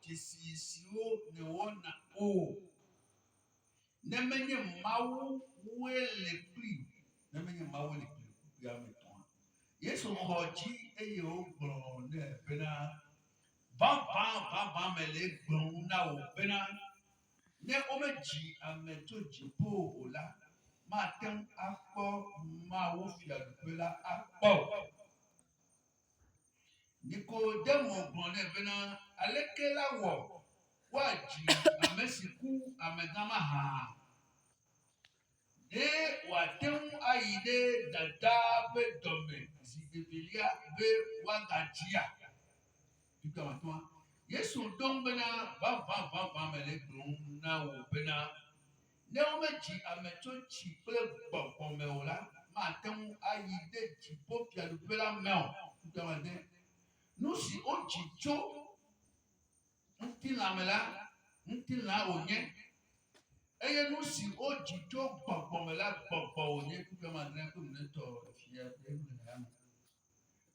dzesisiwo ne wɔna o. Ne menye Mawu woe le kpli, ne menye Mawu le kpli kpli ame tɔ̃. Yesu xɔ dzi eye wogblɔ nɛ bena vavã me le gblɔm na wo bena ne womedzi ame tso dziƒo o la, mate ŋu akpɔ Mawu fiaɖuƒe la akpɔ o. Nikodemo gblɔ nɛ bena aleke la wɔ woadzi ame si ku amegã mahã ɖe wòate ŋu ayi ɖe dadaa ƒe dɔme zi evelia be woagadzia. Yesu ɖo ŋu bena vavã mele gblɔm na wo bena ne womedzi ame tso tsi kple gbɔgbɔ me o la, mate ŋu ayi ɖe dziƒo fiaɖuƒe la me o. Nu si wodzi tso ŋutilã me la, ŋutilã wònye. Eye nu si wodzi tso gbɔgbɔ me la, gbɔgbɔ wònye.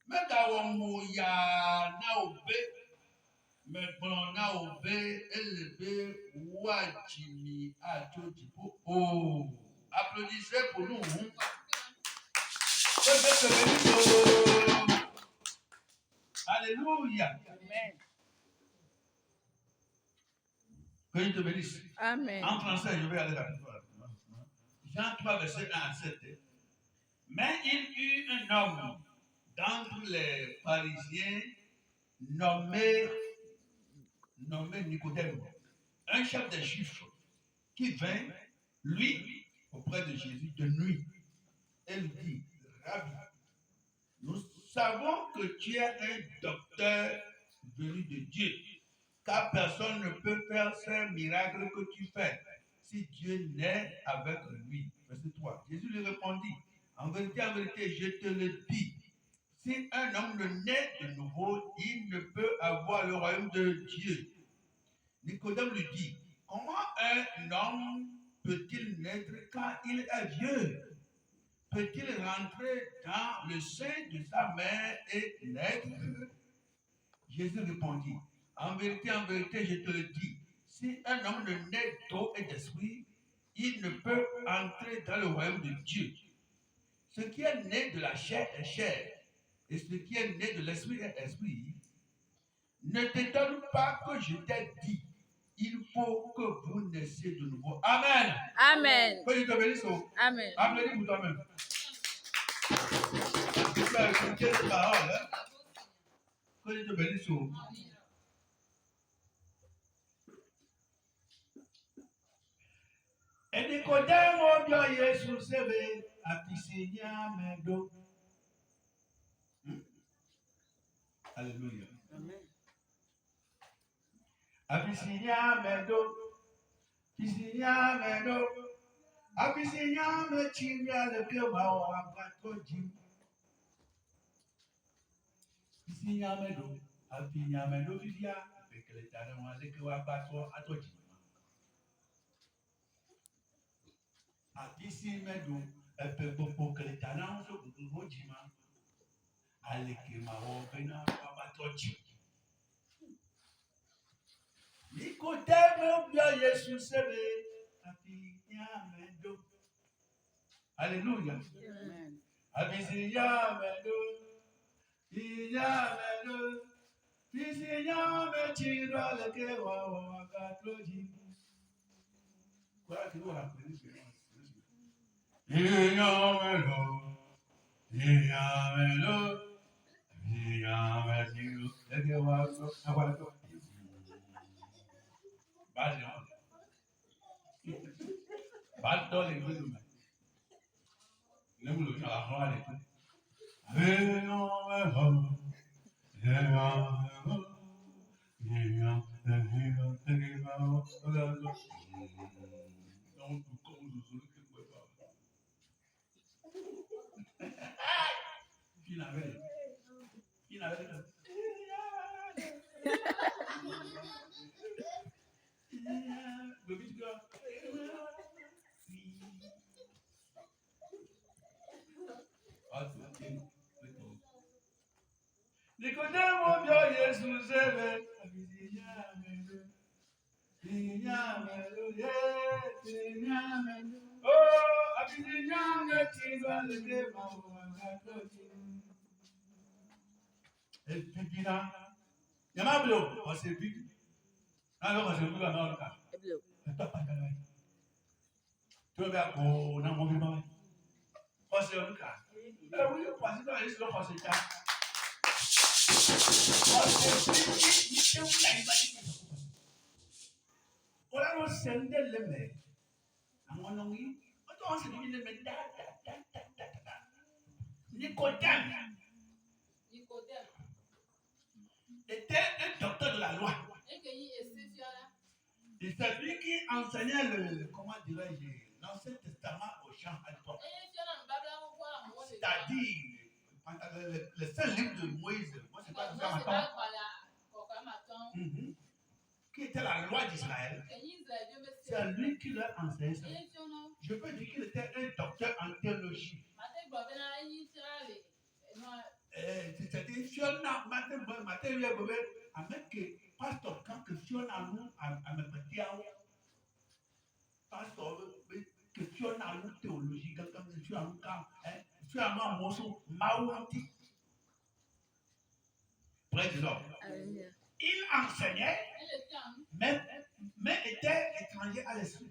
Megawɔ mo yaa na wo be, megblɔ na wo be ele be woadzi mi atso dziƒo o. Applaudissez pour nous. Alléluia. Amen. Que Dieu te bénisse. Amen. En français, je vais aller rapidement. Jean 3, verset 1 à 7. Mais il y eut un homme d'entre les pharisiens nommé Nicodème, un chef des Juifs, qui vint, lui, auprès de Jésus de nuit, et lui dit, Rabbi, nous savons que tu es un docteur venu de Dieu, car personne ne peut faire ces miracles que tu fais si Dieu n'est avec lui. Verset 3. Jésus lui répondit, en vérité, je te le dis, si un homme ne naît de nouveau, il ne peut avoir le royaume de Dieu. Nicodème lui dit, comment un homme peut-il naître quand il est vieux? Peut-il rentrer dans le sein de sa mère et naître? Jésus répondit, en vérité, je te le dis, si un homme ne naît d'eau et d'esprit, il ne peut entrer dans le royaume de Dieu. Ce qui est né de la chair est chair, et ce qui est né de l'esprit est esprit. Ne t'étonne pas que je t'ai dit, il faut que vous naissiez de nouveau. Amen. Amen. Que Dieu te bénisse. Amen. Applaudis pour toi-même. Tu as écouté les paroles. Hein? Que Dieu te bénisse. Et Nicodème, oh bien, Jésus, c'est vrai, à Pissigna, Mendo. Alléluia. Amen. Pissigna, Mendo. Pissigna, Mendo. Pissigna, Mechina, le Kéma, ou à Katodi. Pissigna, Mendo. Pissigna, Mendo, Vivia, avec les talents, les Kéwa, Bato, à Todi. Pissigna, Mendo. Pour que les talents soient pour Jima. Alekema wopena babatoti. Nicodème bien Jésus sebe apinya mendo. Alléluia. Amen. Apinya mendo. Inya mendo. Pisinya metira leke wa katloji. Quoi tu vas appeler? Inya mendo. Inya mendo. Nicodème, bien Nicodème était un docteur de la loi. Et c'est lui qui enseignait comment dirais-je, l'Ancien Testament aux gens à l'époque. C'est-à-dire, le seul livre de Moïse, moi c'est pas ça maintenant, qui était la loi d'Israël. C'est lui qui leur enseignait ça. Je peux dire qu'il était un docteur en théologie. C'est-à-dire, si on a matériel, avec pasteur, quand que si on a nous à me petit pasteur, que si on a nous théologie, quelqu'un que si on a nous quand, si on a nous un morceau, maouanti. Près de l'homme. Il enseignait, mais était étranger à l'esprit.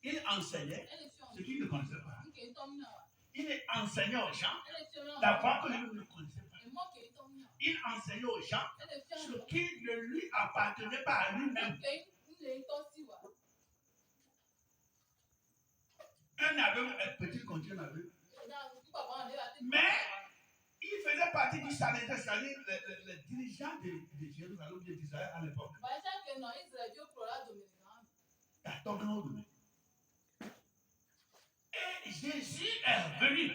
Il enseignait ce qu'il ne connaissait pas. Il enseignait aux gens d'abord que lui ne connaissait pas. Il enseignait aux gens ce qui ne lui appartenait pas à lui-même. Un aveugle, un petit continue aveugle. Mais il faisait partie du Sanhédrin, c'est-à-dire le dirigeant de Jérusalem, d'Israël à l'époque. Et Jésus est venu.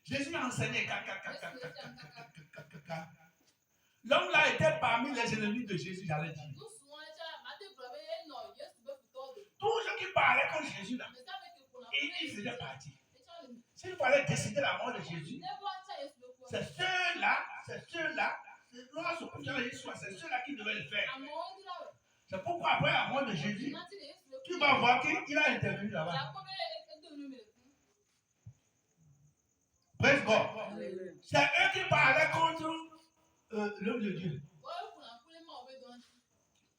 Jésus a enseigné. L'homme là était parmi les ennemis de Jésus, j'allais dire. Tous ceux qui parlaient contre Jésus là, il faisait partie. S'il fallait décider la mort de Jésus, c'est ceux-là, c'est ceux-là qui devaient le faire. C'est pourquoi après la mort de Jésus, tu vas voir qu'il a intervenu là-bas. Praise God. C'est eux qui parlaient contre l'homme de Dieu.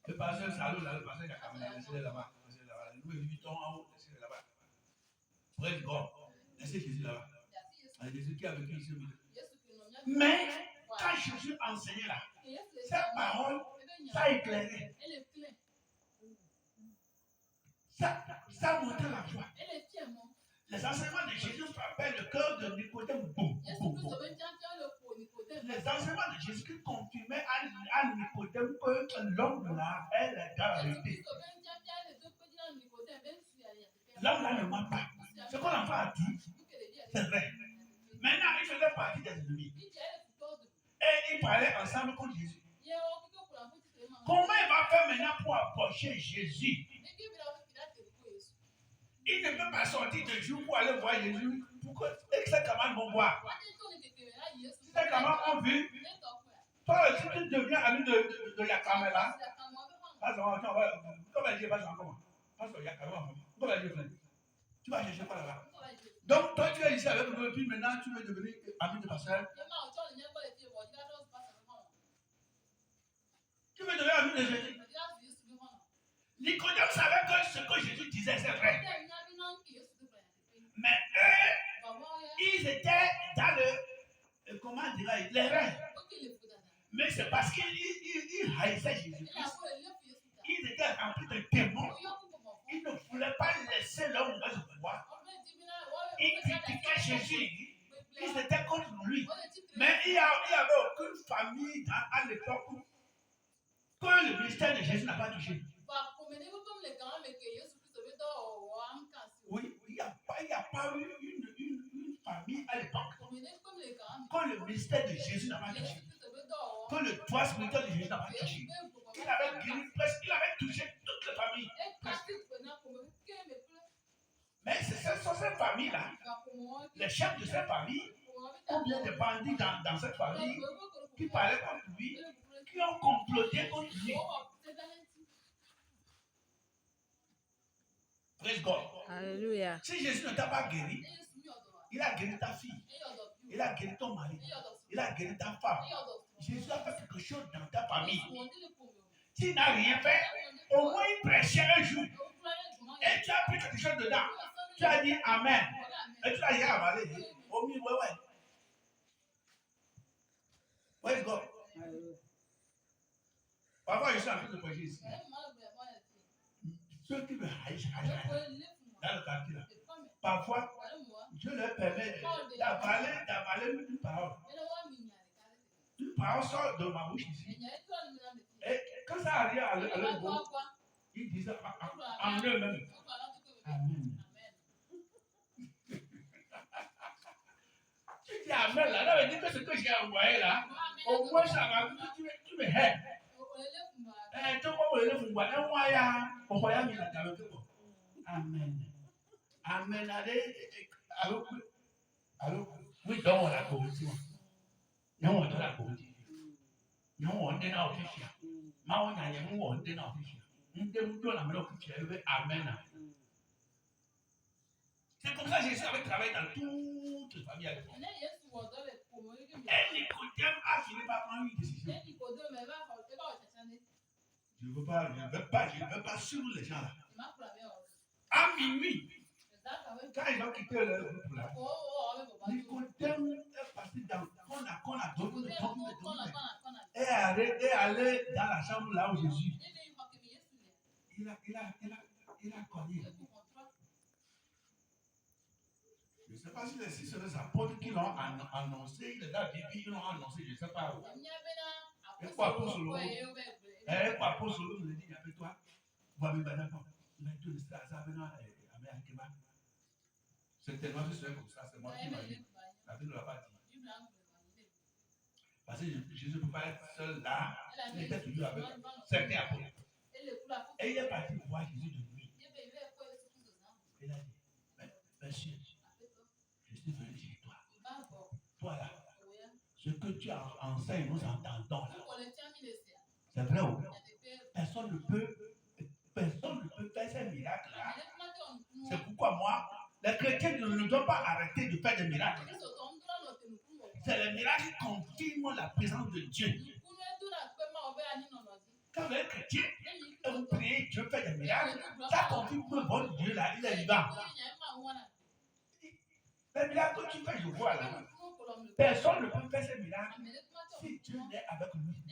Le pasteur Salou, là, le pasteur Yakamel, laissez-le là-bas. Nous évitons en haut, laissez-le là-bas. Praise God. Laissez Jésus là-bas. Jésus qui a vécu ici au milieu. Mais quand Jésus enseignait là, cette parole, ça éclairait. Ça montrait la foi. Les enseignements de Jésus frappaient le cœur de Nicodème. Boum, boum, boum. Les enseignements de Jésus qui confirmaient à Nicodème que l'homme là est la vérité. L'homme là ne ment pas. Ce qu'on a pas dit, c'est vrai. Maintenant, il faisait partie des ennemis. Et ils parlaient ensemble contre Jésus. Comment il va faire maintenant pour approcher Jésus? Il ne peut pas sortir de jour pour aller voir Jésus. Pourquoi? Ces camarades vont voir. Ces camarades ont vu. Toi, si tu deviens ami de Yakamel là, comment Dieu va s'en comment? Parce que Yakamel, comment Dieu fait? Tu vas chercher quoi là-bas? Donc, toi, tu es ici avec nous, et puis maintenant, tu veux devenir ami de pasteur. Tu veux devenir ami de Jésus. Nicodème savait que ce que Jésus disait, c'est vrai. Mais eux, ils étaient dans le, comment dirais-je, l'erreur. Mais c'est parce qu'ils haïssaient Jésus-Christ. Ils étaient remplis de démons. Ils ne voulaient pas laisser leur mauvaise pouvoir. Ils critiquaient Jésus. Ils étaient contre lui. Mais il n'y avait aucune famille à l'époque que le ministère de Jésus n'a pas touché. Oui, il n'y a pas eu une famille à l'époque que le ministère de Jésus n'a pas touché. Que le toit spirituel de Jésus n'a pas touché. Il avait guéri presque, il avait touché toutes les familles. Mais ce sont ces familles-là, les chefs de cette famille, ou bien des bandits dans cette famille, qui parlaient contre lui, qui ont comploté contre lui. Praise God. Alléluia. Si Jésus ne t'a pas guéri, il a guéri ta fille, il a guéri ton mari, il a guéri ta femme. Jésus a fait quelque chose dans ta famille. S'il n'a rien fait, au moins il prêchait un jour. Et tu as pris quelque chose dedans. Tu as dit Amen. Et tu as dit avalé. Oh oui, ouais. Praise God. Parfois, je suis en train de prêcher ici. Ceux qui me haïssent dans le quartier là. Parfois, je leur permets d'avaler une parole. Une parole sort de ma bouche ici. Et quand ça arrive à leur bouche, ils disent en eux-mêmes. Amen. Tu dis Amen là, ça veut dire que ce que j'ai envoyé là, au moins ça va, tu me hais. Amen. Amen. Allô? Oui, donc on a compris. Non, on a la compris. Non, on est dans l'officiel. Mais on a rien, on est dans l'officiel. Amen. C'est comme ça que Jésus avait travaillé dans toute la famille. Et Nicodème a fini par prendre une décision. Je ne veux pas suivre les gens là. À minuit, quand ils ont quitté leur groupe là, Nicodème est parti dans qu'on a donné et est allé dans la chambre là où Jésus. Il a cogné. Je ne sais pas si les 6 apôtres qui l'ont annoncé, les Bible, ils l'ont annoncé, je ne sais pas où. Et quoi, apôtre Solo? Et quoi, apôtre Solo nous dit, avec toi, c'est tellement que c'est comme ça, c'est moi qui m'a dit. La Bible ne l'a pas dit. Parce que Jésus ne peut pas être seul là, il était toujours avec certains apôtres. Et il est parti voir Jésus de nuit. Il a dit, monsieur, je suis venu chez toi. Toi là, ce que tu enseignes, nous entendons là. C'est vrai ou non? Personne ne peut faire ces miracles là. C'est pourquoi moi, les chrétiens ne doivent pas arrêter de faire des miracles. C'est les miracles qui confirment la présence de Dieu. Quand vous êtes chrétien et vous priez, Dieu fait des miracles, ça confirme que votre Dieu là, il est vivant. Les miracles que tu fais, je vois là. Personne ne peut faire ces miracles si Dieu n'est avec lui.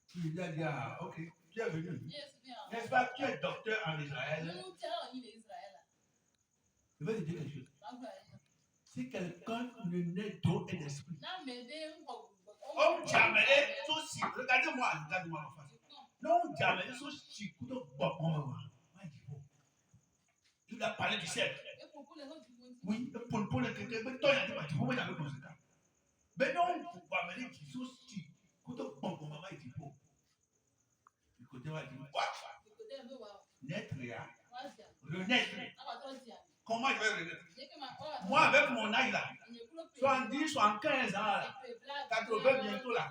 Tu lui as dit, ah, ok, tu es venu. N'est-ce pas, tu es docteur en Israël. Je vais te dire quelque chose. Si quelqu'un ne naît d'eau et d'esprit, on jamais aussi. Regardez-moi en face. Non, jamais aussi. Il a parlé du ciel. Oui, pour le quelqu'un, mais toi, il a dit, tu peux pas comme ça. Mais non, pour pas me dire qu'il aussi. Maman, il dit, pour. Le côté va dire, quoi? Naître, renaître. Comment je vais renaître? Moi, avec mon âge là, 70, 75 ans là, 80 bientôt là,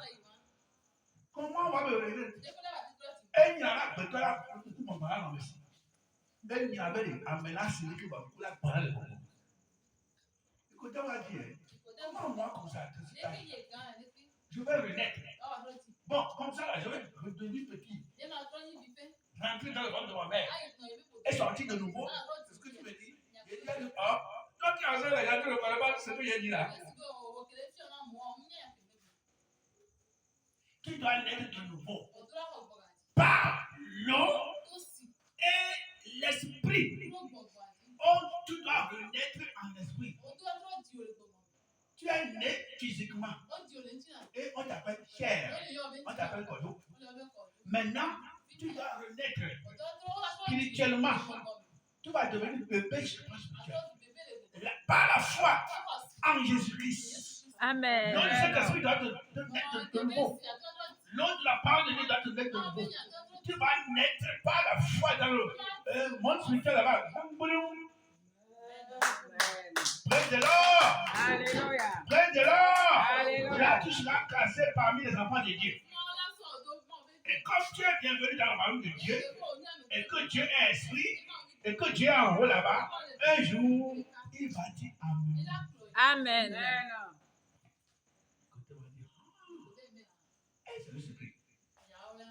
comment on va me renaître? Et il y a là, tout mon parent en Messie. Et il y avait des amenaces qui vont vous la parler. Écoutez, on va dire, comment moi comme ça, je vais renaître. Bon, comme ça là, je vais redevenir petit. Rentrer dans le ventre de ma mère et sortir de nouveau. C'est ce que tu me dis. Et il a dit, oh, toi qui es en train de regarder le parlement, c'est ce que j'ai dit là. Tu dois naître de nouveau par l'eau et l'esprit. Oh, tu dois renaître en esprit. Tu es né physiquement et on t'appelle chair. On t'appelle Kodo. Maintenant, tu dois renaître spirituellement. Tu vas devenir bébé spirituel. Par la foi en Jésus-Christ. Amen. L'eau de cet esprit doit te mettre de nouveau. L'eau de la parole de Dieu doit te mettre de nouveau. Tu vas naître par la foi dans le monde spirituel là-bas. Praise the Lord. Alléluia. Praise the Lord. Alléluia. Là, tu seras classé parmi les enfants de Dieu. Et comme tu es bienvenu dans la famille de Dieu, et que Dieu est esprit, et que Dieu est en haut là-bas, un jour, il va dire Amen. Amen. Côté va dire, c'est le secret.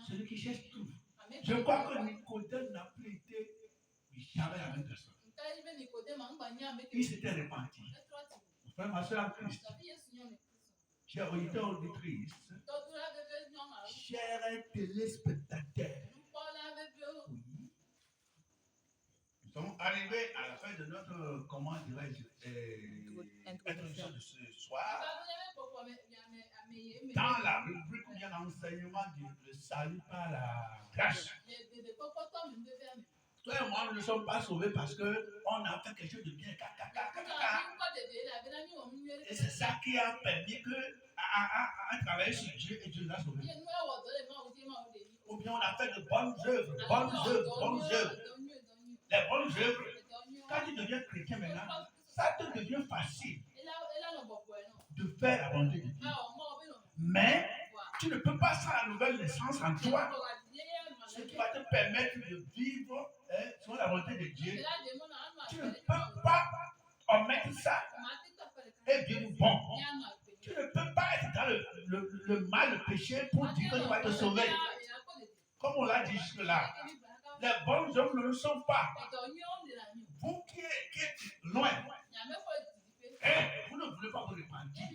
Celui qui cherche tout. Je crois que Nicodème n'a plus été jamais la même personne. Il s'était repenti. Frère, ma soeur en Christ, chers auditeurs, auditrices, chers téléspectateurs, oui, nous sommes arrivés à la fin de notre, comment dirais-je, introduction de ce soir, dans la rubrique où il y a l'enseignement du salut par la grâce. Toi et moi, nous ne sommes pas sauvés parce qu'on a fait quelque chose de bien. Et c'est ça qui a permis à travailler sur Dieu et Dieu nous a sauvés. Ou bien on a fait de bonnes œuvres, Les bonnes œuvres, quand tu deviens chrétien maintenant, ça te devient facile de faire la volonté de Dieu. Mais tu ne peux pas faire la nouvelle naissance en toi, ce qui va te permettre de vivre selon la volonté de Dieu. Tu ne peux pas omettre ça et vivre bon. Tu ne peux pas être dans le mal, le péché pour dire que tu vas te sauver. Comme on l'a dit jusque-là, les bonnes œuvres ne le sont pas. Vous qui êtes loin, et vous ne voulez pas vous repentir.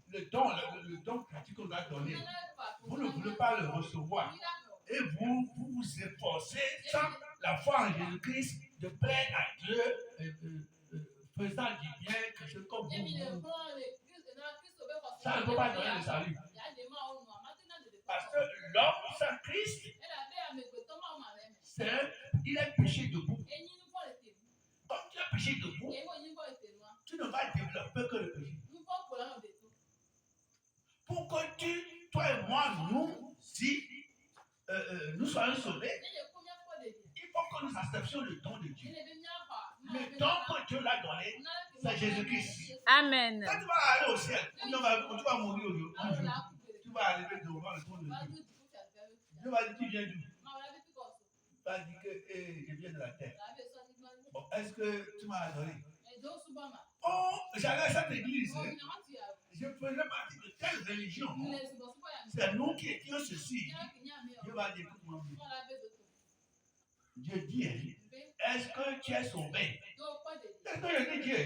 Le don pratique qu'on a donné, vous ne voulez pas le recevoir. Et vous vous efforcez sans la foi en Jésus-Christ de plaire à Dieu, faisant du bien, quelque chose comme vous. Ça ne peut pas donner le salut. Parce que l'homme sans Christ, il est péché debout. Comme tu es péché debout, tu ne vas développer que le péché. Pour que toi et moi, nous soyons sauvés, il faut que nous acceptions le don de Dieu. Le don que Dieu l'a donné, c'est Jésus-Christ. Amen. Quand tu vas aller au ciel, tu vas mourir aujourd'hui, tu vas arriver devant le trône de Dieu. Dieu va dire, tu viens d'où? Tu vas dire que je viens de la terre. Bon, est-ce que tu m'as adoré? Oh, j'allais à cette église. Je faisais partie de telle religion. C'est nous qui étions ceci. Dieu va dire, écoute-moi bien. Dieu dit, est-ce que tu es sauvé? Est-ce que je dis Dieu?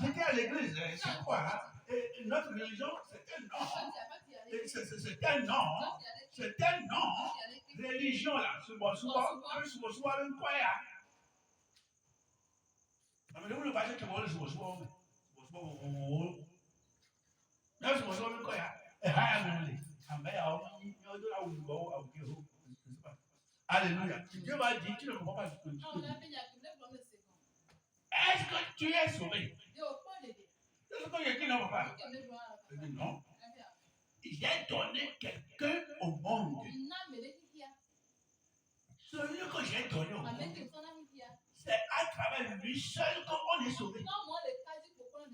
J'étais à l'église, c'est quoi? Et notre religion, c'est un nom. C'est un nom. C'est un nom. Religion là, souvent, un quoi ya? Mais vous ne pas que vous le souvent. Alléluia. Dieu va dire, tu ne comprends pas ce que tu dis. Est-ce que tu es sauvé? Est-ce que je dis non, papa? Je dis non. J'ai donné quelqu'un au monde. Celui que j'ai donné au monde, c'est à travers lui seul qu'on est sauvé.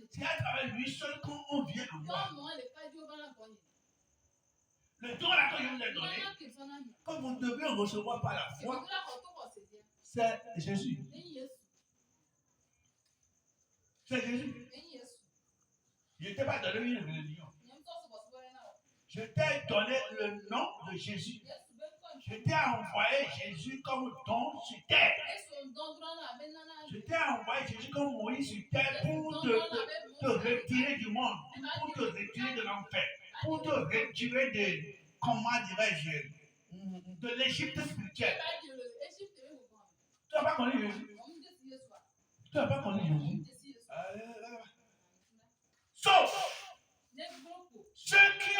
C'est à travers lui seul qu'on vient à moi. Le don là que je vous ai donné, que vous devez recevoir par la foi, c'est Jésus. C'est Jésus. Je ne t'ai pas donné une religion. Je t'ai donné le nom de Jésus. Je t'ai envoyé Jésus comme don sur terre. Je t'ai envoyé Jésus comme Moïse sur terre pour te retirer du monde, pour te retirer de l'enfer, pour te retirer de, comment dirais-je, de l'Égypte spirituelle. Tu n'as pas connu Jésus? Tu n'as pas connu Jésus? Sauf ceux qui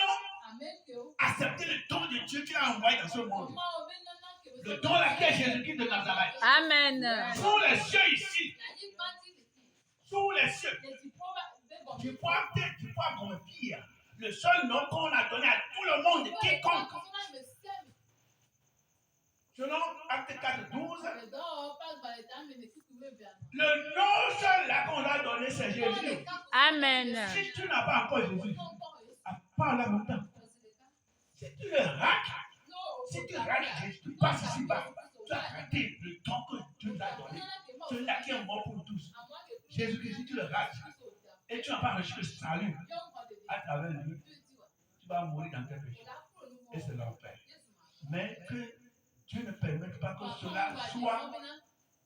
ont accepté le don de Dieu qui a envoyé dans ce monde. Le don là qui est Jésus-Christ de Nazareth. Amen. Sous les cieux ici. Sous les cieux. Tu peux confier le seul nom qu'on a donné à tout le monde, quiconque. Selon Acte 4, 12, le nom seul là qu'on a donné, c'est Jésus. Amen. Si tu n'as pas encore Jésus, parle là maintenant. Si tu le rates, si tu rates Jésus, tu passes ici-bas, tu as raté le temps que Dieu t'a donné. mariage et tu n'as pas reçu le salut à travers lui, tu vas mourir dans tes péchés. Et c'est l'enfer. Mais que Dieu ne permette pas que cela soit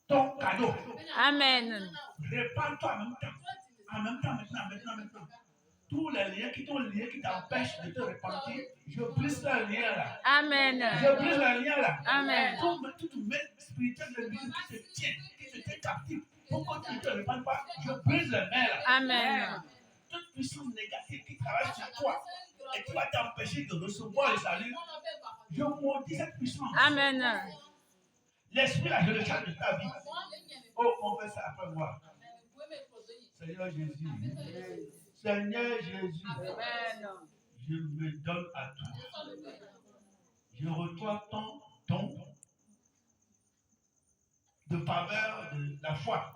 ton cadeau. Amen. Répands-toi en même temps, maintenant. Tous les liens qui t'ont lié, qui t'empêchent de te repentir, je brise le lien là. Amen. Je brise le lien là. Amen. Toute main spirituelle de Dieu qui te tient, qui te tient captif, pour que tu ne te répandes pas, je brise le lien là. Amen. Toute puissance négative qui travaille sur toi et qui va t'empêcher de recevoir le salut, je maudis cette puissance. Amen. L'esprit là, je le charge de ta vie. Oh, on fait ça après moi. Seigneur Jésus. Seigneur Jésus. Je me donne à toi. Je reçois ton don de faveur de la foi.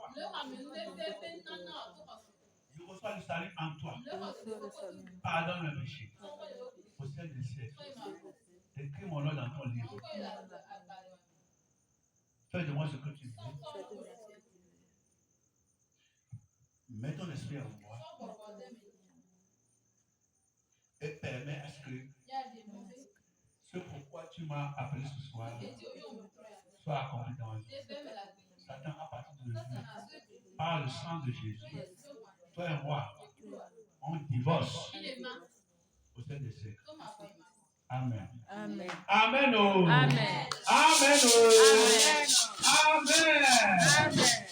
Je reçois le salut en toi. Pardonne le péché. Au ciel des siècles. Écris mon nom dans ton livre. Fais de moi ce que tu veux. Mets ton esprit en moi. Et permets à ce que ce pourquoi tu m'as appelé ce soir soit accompli dans ma vie. Satan, à partir de aujourd'hui, par le sang de Jésus, toi et moi, on divorce au sein des siècles. Amen. Amen. Amen. Oh. Amen. Amen. Oh. Amen. Amen. Amen.